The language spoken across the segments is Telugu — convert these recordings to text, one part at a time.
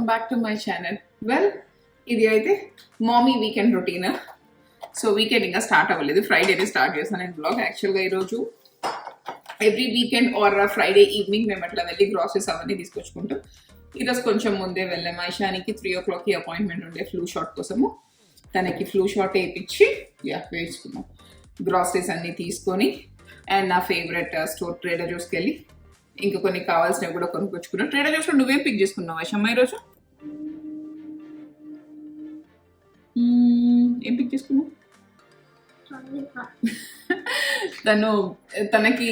Back to my channel. Well, ఇది అయితే మామీ వీకెండ్ రొటీన్. సో వీకెండ్ ఇంకా స్టార్ట్ అవ్వలేదు, ఫ్రైడేనే స్టార్ట్ చేస్తాను నేను బ్లాగ్. యాక్చువల్గా ఈరోజు every weekend or Friday evening మేము అట్లా వెళ్ళి గ్రాసరీస్ అవన్నీ తీసుకొచ్చుకుంటాం. ఈరోజు కొంచెం ముందే వెళ్ళాము. ఐషానికి 3 o'clockకి అపాయింట్మెంట్ ఉండే ఫ్లూ షాట్ కోసము. తనకి ఫ్లూ షాట్ వేయించి వేసుకున్నాం. గ్రాసరీస్ అన్నీ తీసుకొని అండ్ నా ఫేవరెట్ స్టోర్ ట్రేడర్ జోస్కి వెళ్ళి ఇంకా కొన్ని కావాల్సినవి కూడా కొనుక్కొచ్చుకున్నాం. ట్రేడర్ జోస్లో నువ్వేం పిక్ చేసుకున్నావు ఐషమ్మ ఈరోజు? ఏం పిక్ చేసుకున్నావు? తనకి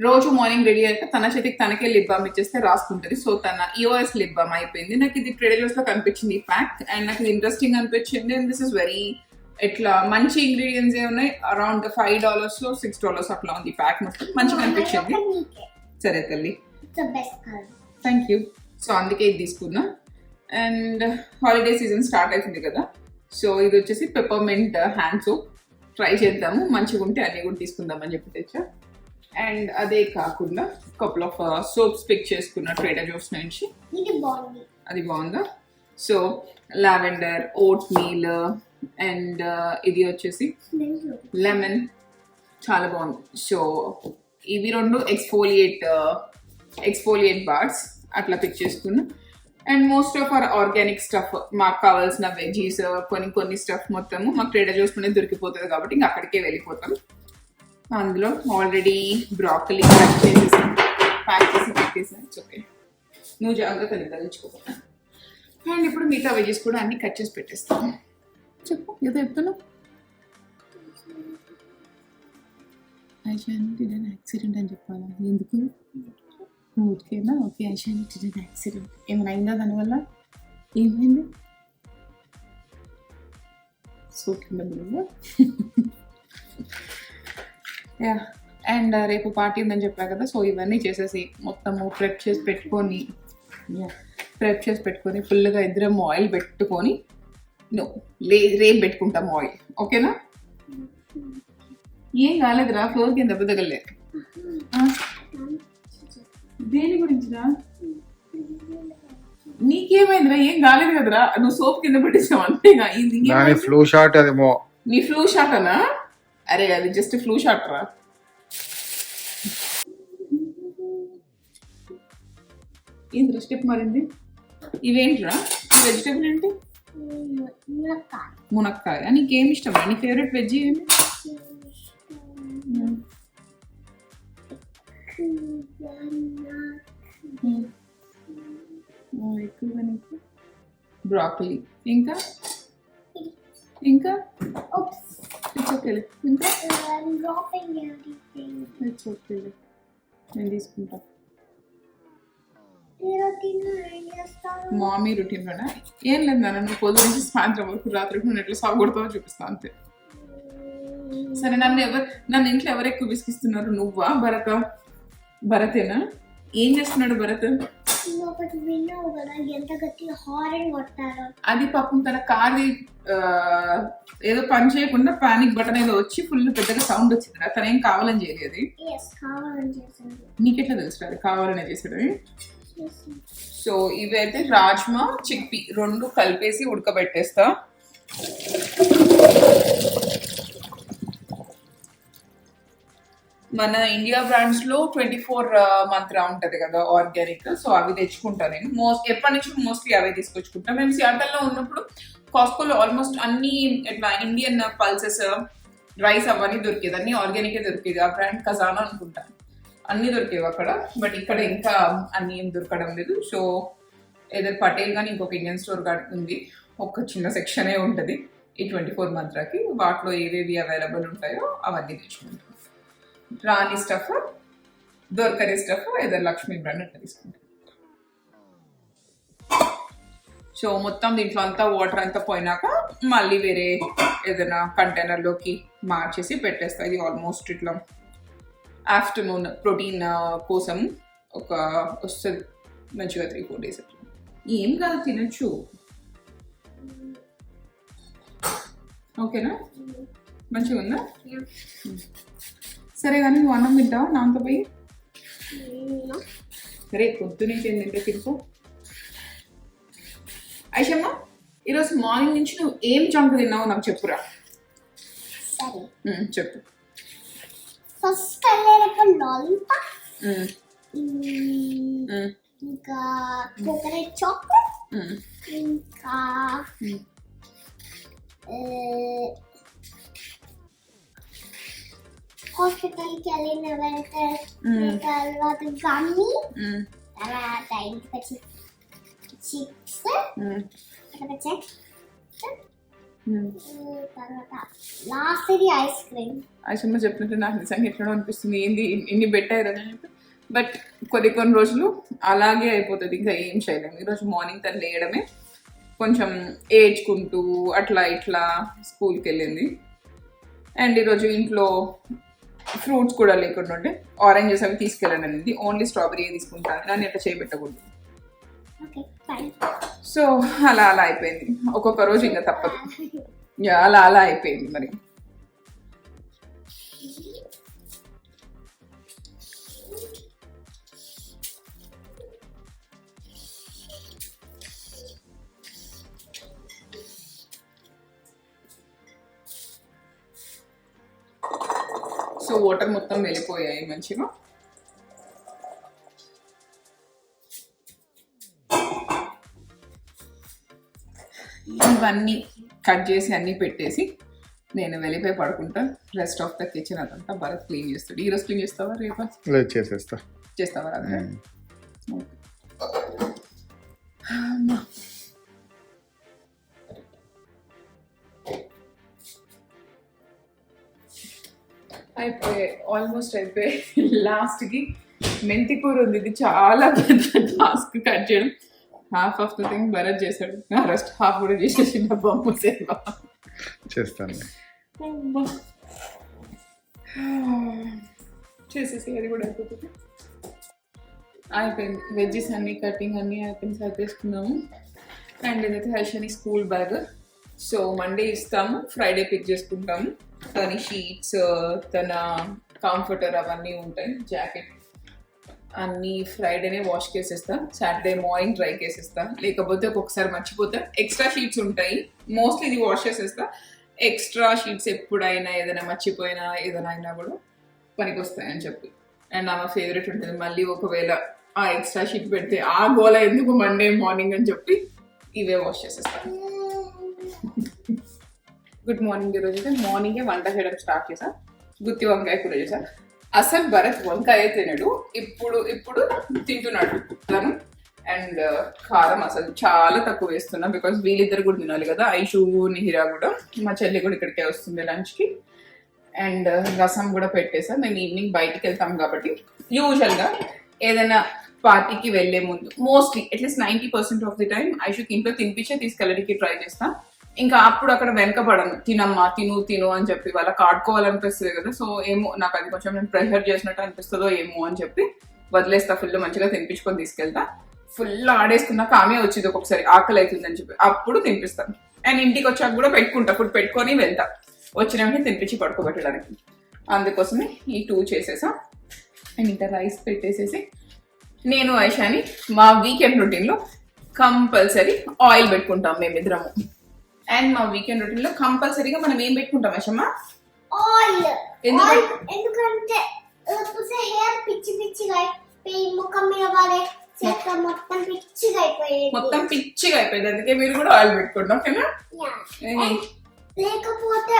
రోజు మార్నింగ్ రెడీ అయ్యాక తన చేతికి తనకే లిప్ బామ్ ఇచ్చేస్తే రాసుకుంటుంది. సో తన EOS లిప్ బామ్ అయిపోయింది. నాకు ఇది ట్రేడర్ జోస్ లో కనిపించింది ఈ ప్యాక్ అండ్ నాకు ఇది ఇంట్రెస్టింగ్ అనిపించింది. అండ్ దిస్ ఇస్ వెరీ ఇట్లా మంచి ఇంగ్రీడియంట్స్ ఏ ఉన్నాయి. అరౌండ్ $5 $6 అట్లా ఉంది ప్యాక్. మొత్తం మంచిగా అనిపించింది. సరే తల్లి, థ్యాంక్ యూ. సో అందుకే ఇది తీసుకున్నా. అండ్ హాలిడే సీజన్ స్టార్ట్ అవుతుంది కదా, సో ఇది వచ్చేసి పెప్పర్మెంట్ హ్యాండ్ సోప్. ట్రై చేద్దాము, మంచిగా ఉంటే అన్నీ కూడా తీసుకుందామని చెప్పి తెచ్చా. అండ్ అదే కాకుండా కపుల్ ఆఫ్ సోప్స్ పిక్ చేసుకున్న ట్రేడర్ జోస్ నుంచి. అది బాగుందా? So lavender, vote meal and ఇది వచ్చేసి లెమన్, చాలా బాగుంది. సో ఇవి రెండు ఎక్స్ఫోలియేట్ బార్స్ అట్లా పిక్ చేసుకున్నా. And most of our organic stuff, మాకు కావాల్సిన వెజీస్ కొన్ని స్టఫ్ మొత్తము మాకు ట్రేడర్ జోస్లోనే దొరికిపోతుంది కాబట్టి ఇంకా అక్కడికే వెళ్ళిపోతాం. అందులో ఆల్రెడీ బ్రాకలీ కట్ చేసేసి ప్యాక్ చేసి పెట్టేసాను. ఇట్స్ ఓకే, నువ్వు జాగ్రత్తగా తగ్గించుకోకుండా. అండ్ ఇప్పుడు మిగతా వెజీస్ కూడా అన్ని కట్ చేసి పెట్టేస్తాను. చెప్పు, ఏదో చెప్తున్నావు? ఐషాని డిడ్ అన్ యాక్సిడెంట్ అని చెప్పాలా? ఎందుకు? ఓకేనా? Okay, Aishani did an accident. ఏమైనా అయిందా దానివల్ల? ఏమైంది? సో కింద యా. అండ్ రేపు పార్టీ ఉందని చెప్పా కదా, సో ఇవన్నీ చేసేసి మొత్తము ప్రెప్ చేసి పెట్టుకొని ఫుల్గా ఇద్దరం ఆయిల్ పెట్టుకొని రేపు పెట్టుకుంటాం ఆయిల్. ఓకేనా? ఏం కాలేదురా, ఫ్లోర్ కింద దెబ్బ తగలే. దేని గురించిరా? నీకేమైందిరా? ఏం కాలేదు కదరా, నువ్వు సోప్ కింద పెట్టేసావు అంతేగా. ఫ్లూ షాట్ అదేమో. నీ ఫ్లూ షాట్ అనా? అరే అది జస్ట్ ఫ్లూ షాట్ రా. ఏంద్రా స్టెప్ మారింది? ఇవేంట్రా? ఈ వెజిటేబుల్ ఏంటి? మునక్కాయ. నీకేమి ఇష్టం? నీ ఫేవరెట్ వెజ్ ఏమి? ఎక్కువగా నీకు బ్రాకలీ, ఇంకా ఇంకా ఓకేలే, ఇంకా ఓకేలే, నేను తీసుకుంటా. మామీ రొటీన్లోనా? ఏం లేదు నాన్న, నువ్వు పొద్దు నుంచి సాయంత్రం వరకు రాత్రికి నువ్వు ఎట్లా సాగుతావో చూపిస్తావు అంతే. సరే, నన్ను ఇంట్లో ఎవరు ఎక్కువ విసిగిస్తున్నారు? నువ్వా భరత? భరతేనా? ఏం చేస్తున్నాడు భరత్? అది పాపం తన కారు ఏదో పని చేయకుండా పానిక్ బటన్ ఏదో వచ్చి ఫుల్ పెద్దగా సౌండ్ వచ్చింది. తన ఏం కావాలని చేయలేదు. నీకెట్లా తెలుసు అది కావాలనే చేసాడు? సో ఇవైతే రాజ్మా చిక్పీ రెండు కలిపేసి ఉడకబెట్టేస్తా. మన ఇండియా బ్రాండ్స్ లో 24 మంత్ర ఉంటది కదా ఆర్గానిక్, సో అవి తెచ్చుకుంటా నేను. ఎప్పటి నుంచి మోస్ట్లీ అవే తీసుకొచ్చుకుంటా. మేము సియాటల్లో ఉన్నప్పుడు కాస్కోలో ఆల్మోస్ట్ అన్ని ఇట్లా ఇండియన్ పల్సెస్, రైస్ అవన్నీ దొరికేది, అన్ని ఆర్గానికే దొరికేది. ఆ బ్రాండ్ ఖజానా అనుకుంటా, అన్ని దొరికేవి అక్కడ. బట్ ఇక్కడ ఇంకా అన్ని ఏం దొరకడం లేదు. సో ఏదో పటేల్ కానీ ఇంకొక ఇండియన్ స్టోర్ ఉంది, ఒక చిన్న సెక్షనే ఉంటుంది ఈ 24 మంత్రకి. వాటిలో ఏవేవి అవైలబుల్ ఉంటాయో అవన్నీ తెచ్చుకుంటాం. రాని స్టఫ్, దొరకని స్టఫ్ ఏదో లక్ష్మీ బ్రాండ్ అట్లా తీసుకుంటాం. సో మొత్తం దీంట్లో అంతా వాటర్ అంతా పోయినాక మళ్ళీ వేరే ఏదైనా కంటైనర్లోకి మార్చేసి పెట్టేస్తా. ఇది ఆల్మోస్ట్ ఇట్లా ఆఫ్టర్నూన్ ప్రోటీన్ కోసం ఒక వస్తుంది మంచిగా 3-4 days అట్లా. ఏం కాదు, తినచ్చు. ఓకేనా? మంచిగా ఉందా? సరే కానీ నువ్వు అన్నం తింటావా నాతో పోయి? సరే, పొద్దునే తింటే తిరుపు. ఐషమ్మ ఈరోజు మార్నింగ్ నుంచి నువ్వు ఏం జంక్ తిన్నావో నాకు చెప్పురా. సరే చెప్పు. ఫస్ట్ వెళ్ళేటప్పుడు లాలీపాప్, ఇంకా కోకోనట్ చాక్లెట్, ఇంకా హాస్పిటల్కి వెళ్ళిన తర్వాత గమ్మి, తర్వాత ఇంటికి వచ్చి చిప్స్, తర్వాత లాస్ట్ ఐస్ క్రీమ్. ఐషమ్మ చెప్పినట్టు నాకు నిజంగా ఎట్లా అనిపిస్తుంది, ఏంది ఇన్ని పెట్టారు అని చెప్పి. బట్ కొన్ని రోజులు అలాగే అయిపోతుంది, ఇంకా ఏం చేయలేము. ఈరోజు మార్నింగ్ తను లేయడమే కొంచెం ఏడ్చుకుంటూ అట్లా ఇట్లా స్కూల్కి వెళ్ళింది. అండ్ ఈరోజు ఇంట్లో ఫ్రూట్స్ కూడా లేకుండా ఉంటే ఆరెంజెస్ అవి తీసుకెళ్ళండి అనేది, ఓన్లీ స్ట్రాబెరీ తీసుకుంటాను, నన్ను ఎట్లా చేయబెట్టకూడదు. సో అలా అయిపోయింది. ఒక్కొక్క రోజు ఇంకా తప్పదు, అలా అయిపోయింది. మరి సో వాటర్ మొత్తం వెళ్ళిపోయాయి మంచిగా. ఇవన్నీ కట్ చేసి అన్నీ పెట్టేసి నేను వెళ్ళిపోయి పడుకుంటా. రెస్ట్ ఆఫ్ ద కిచెన్ అదంతా భరత్ క్లీన్ చేస్తాడు. ఈరోజు క్లీన్ చేస్తావా రేపా? చేస్తావా అదే. అయిపోయాయి, ఆల్మోస్ట్ అయిపోయాయి. లాస్ట్కి మెంతి కూర ఉంది, ఇది చాలా పెద్ద టాస్క్ కట్ చేయడం. Half of the thing Bharat చేశాడు, నా రెస్ట్ హాఫ్ కూడా చేసేసి బొమ్మ సేవ చేస్తాను. చేసేసి అది కూడా అయిపోతుంది. అయిపోయింది, వెజ్జెస్ అన్ని కటింగ్ అన్నీ అయిపోయింది, సర్దేసుకున్నాము. అండ్ ఇదైతే హర్షని స్కూల్ బ్యాగ్. సో మండే ఇస్తాము, ఫ్రైడే పిక్ చేసుకుంటాము. తన షీట్స్, తన కంఫర్టర్ అవన్నీ ఉంటాయి, జాకెట్ అన్నీ ఫ్రైడేనే వాష్ చేసేస్తా, సాటర్డే మార్నింగ్ డ్రై చేసేస్తా. లేకపోతే ఒక్కొక్కసారి మర్చిపోతా, ఎక్స్ట్రా షీట్స్ ఉంటాయి, మోస్ట్లీ ఇది వాష్ చేసేస్తా. ఎక్స్ట్రా షీట్స్ ఎప్పుడైనా ఏదైనా మర్చిపోయినా ఏదైనా అయినా కూడా పనికి వస్తాయని చెప్పి. అండ్ ఆమె ఫేవరెట్ ఉంటుంది, మళ్ళీ ఒకవేళ ఆ ఎక్స్ట్రా షీట్ పెడితే ఆ గోల ఎందుకు మండే మార్నింగ్ అని చెప్పి ఇవే వాష్ చేసేస్తా. Good morning. ఈరోజు అయితే మార్నింగే వంట చేయడం స్టార్ట్ చేసా. గుత్తి వంకాయ కూర చేసా. అసలు భరత్ వంకాయ తినడు, ఇప్పుడు తింటున్నాడు తను. అండ్ కారం అసలు చాలా తక్కువ వేస్తున్నా, బికాస్ వీళ్ళిద్దరు కూడా తినాలి కదా, ఐషు నిహిరా కూడా. మా చెల్లి కూడా ఇక్కడికే వస్తుంది లంచ్కి. అండ్ రసం కూడా పెట్టేసా. మేము ఈవినింగ్ బయటికి వెళ్తాం కాబట్టి యూజువల్గా ఏదైనా పార్టీకి వెళ్లే ముందు mostly at least 90% of the time ఐషుకి ఇంట్లో తినిపించే తీసుకెళ్ళడానికి ట్రై చేస్తాం. ఇంకా అప్పుడు అక్కడ వెనకబడను, తినమ్మా తిను అని చెప్పి వాళ్ళకి ఆడుకోవాలనిపిస్తుంది కదా. సో ఏమో నాకు అది కొంచెం నేను ప్రెషర్ చేసినట్టు అనిపిస్తుందో ఏమో అని చెప్పి వదిలేస్తా. ఫుల్ మంచిగా తినిపించుకొని తీసుకెళ్తా. ఫుల్ ఆడేసుకున్నాక ఆమె వచ్చింది ఒక్కొక్కసారి ఆకలి అవుతుందని చెప్పి, అప్పుడు తినిపిస్తాను. అండ్ ఇంటికి వచ్చాక కూడా పెట్టుకుంటా, ఫుడ్ పెట్టుకొని వెళ్తా, వచ్చిన వెంటనే తినిపించి పడుకోబెట్టడానికి. అందుకోసమే ఈ 2 చేసేసా. అండ్ ఇంకా రైస్ పెట్టేసేసి నేను ఐషాని మా వీకెండ్ రొటీన్లో కంపల్సరీ ఆయిల్ పెట్టుకుంటాం మేమిద్దరము. అండ్ మా వీకెండ్ రొటీన్ లో కంపల్సరీగా మనం ఏం పెట్టుకుంటాం ఐషమ్మ? ఆయిల్. ఎందుకంటే హెయిర్ పిచ్చిగా అయిపోయి ముఖం మీద వాడే మొత్తం పిచ్చిగా అయిపోయింది. అందుకే మీరు కూడా ఆయిల్ పెట్టుకుంటాం ఓకేనా? లేకపోతే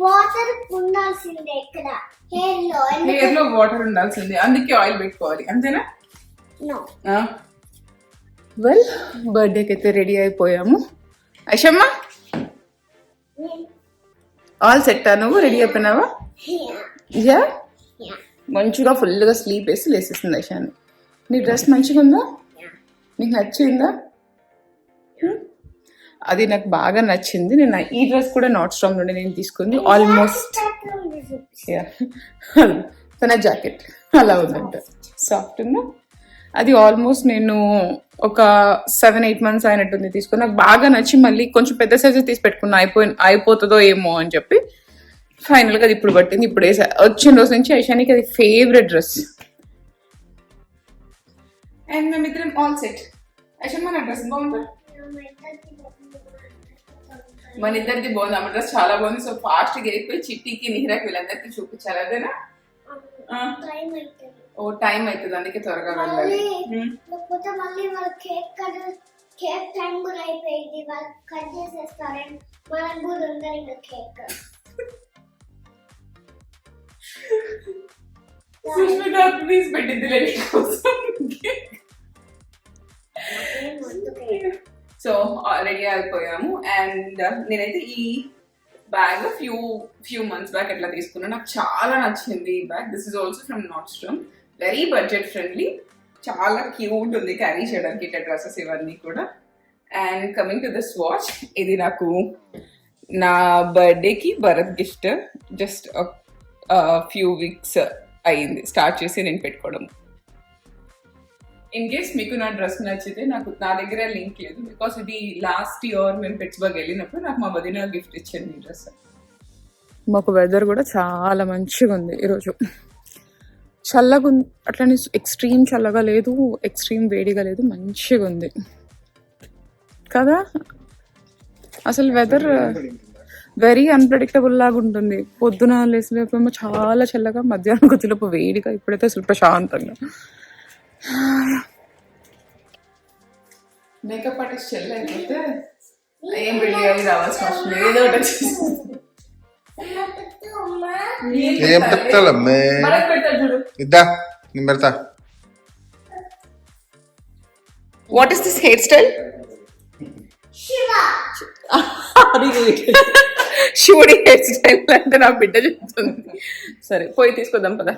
వాటర్ ఉండాల్సిందే, ఇక్కడ హెయిర్ లో వాటర్ ఉండాల్సిందే, అందుకే ఆయిల్ పెట్టుకోవాలి అంతేనా? వెల్, బర్త్డేకి అయితే రెడీ అయిపోయాము. ఐషమ్మ ఆల్ సెట్? నువ్వు రెడీ అయిపోయినావా? యా, మంచిగా ఫుల్గా స్లీప్ వేసి లేసేస్తుంది ఐషాని. నీ డ్రెస్ మంచిగా ఉందా? నీకు నచ్చిందా? అది నాకు బాగా నచ్చింది. నేను ఈ డ్రెస్ కూడా నాట్ స్ట్రాంగ్ నుండి నేను తీసుకుంది. ఆల్మోస్ట్ తన జాకెట్ అలా ఉందంట, సాఫ్ట్ ఉందా. అది ఆల్మోస్ట్ నేను ఒక 7-8 months అయినట్టుంది తీసుకుని. నాకు బాగా నచ్చి మళ్ళీ కొంచెం పెద్ద సైజు తీసి పెట్టుకున్నా, అయిపోతుందో ఏమో అని చెప్పి. ఫైనల్గా అది ఇప్పుడు పట్టింది. ఇప్పుడు వచ్చిన రోజు నుంచి ఐషానికి అది ఫేవరెట్ డ్రెస్. అండ్ మేమిద్దరం ఆల్ సెట్. ఐషా, మన డ్రెస్ బాగుందా? మన ఇద్దరిది బాగుంది, ఆమె డ్రెస్ చాలా బాగుంది. సో ఫాస్ట్ గా అయిపోయి చిట్టికి నిహిరాకి వీళ్ళందరికీ చూపించాలి, అదేనా? ఓ టైం అవుతుంది, అందుకే త్వరగా వెళ్ళాలి. లేకపోతే మళ్ళీ వాళ్ళ కేక్ టైం కూడా అయిపోయింది, వాళ్ళు కట్ చేసేస్తారని మనకు కూడా ఉండదు ఇంకా కేక్. సుష్మిత ప్లీజ్ పెట్టింది లేడీ కోసం. సో రెడీ అయిపోయాము. అండ్ నేనైతే ఈ బ్యాగ్ ఫ్యూ మంత్స్ బ్యాక్ అట్లా తీసుకున్నాను, నాకు చాలా నచ్చింది ఈ bag. This is also from Nordstrom, very budget friendly, చాలా క్యూట్ ఉంది క్యారీ చేయడానికి ఇట్లా డ్రెస్సెస్ ఇవన్నీ కూడా. And coming to this watch, ఇది నాకు నా బర్త్డేకి Bharat gift. Just few weeks అయ్యింది స్టార్ట్ చేసి నేను పెట్టుకోవడం. ఇన్ కేస్ మీకు నా డ్రెస్ నచ్చితే, నా దగ్గర లింక్ లేదు బికాస్ ఇది లాస్ట్ ఇయర్ మేము పిట్స్బర్గ్ వెళ్ళినప్పుడు నాకు మా వదిన గిఫ్ట్ ఇచ్చింది ఈ డ్రెస్. మాకు వెదర్ కూడా చాలా మంచిగా ఉంది ఈరోజు, చల్లగా ఉంది, అట్లనే ఎక్స్ట్రీమ్ చల్లగా లేదు, ఎక్స్ట్రీమ్ వేడిగా లేదు, మంచిగా ఉంది కదా. అసలు వెదర్ వెరీ అన్ప్రెడిక్టబుల్ లాగా ఉంటుంది. పొద్దున లేసినప్పుడు చాలా చల్లగా, మధ్యాహ్నం కొద్దిలోపు వేడిగా, ఇప్పుడైతే అసలు ప్రశాంతంగా. మేకప్ ఆర్టిస్ట్ చెల్లి అయిపోతే ఏం రెడీ అయ్యి రావాల్సిన అవసరం లేదు, ఏదో ఒకటి ఏం పెడతాలమ్మే చూడు. ఇద్దా నేను పెడతా. What is this hair style? శివుడి హెయిర్ స్టైల్ అంటే నా బిడ్డ చెప్తుంది. సరే పోయి తీసుకొద్దాం పదా,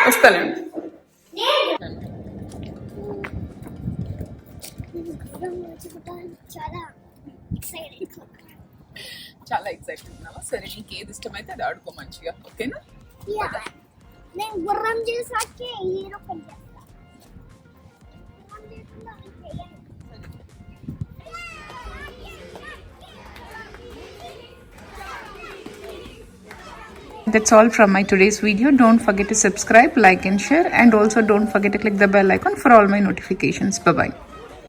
వస్తానండి. చాలా ఎక్సైటెడ్ ఉన్నావా? సరే నీకు ఏది ఇష్టమైతే అది ఆడుకో మంచిగా, ఓకేనా? నేను గుర్రం చేసాకే హీరో పని చేస్తా. That's all from my today's video. Don't forget to subscribe, like and share, and also don't forget to click the bell icon for all my notifications. Bye bye.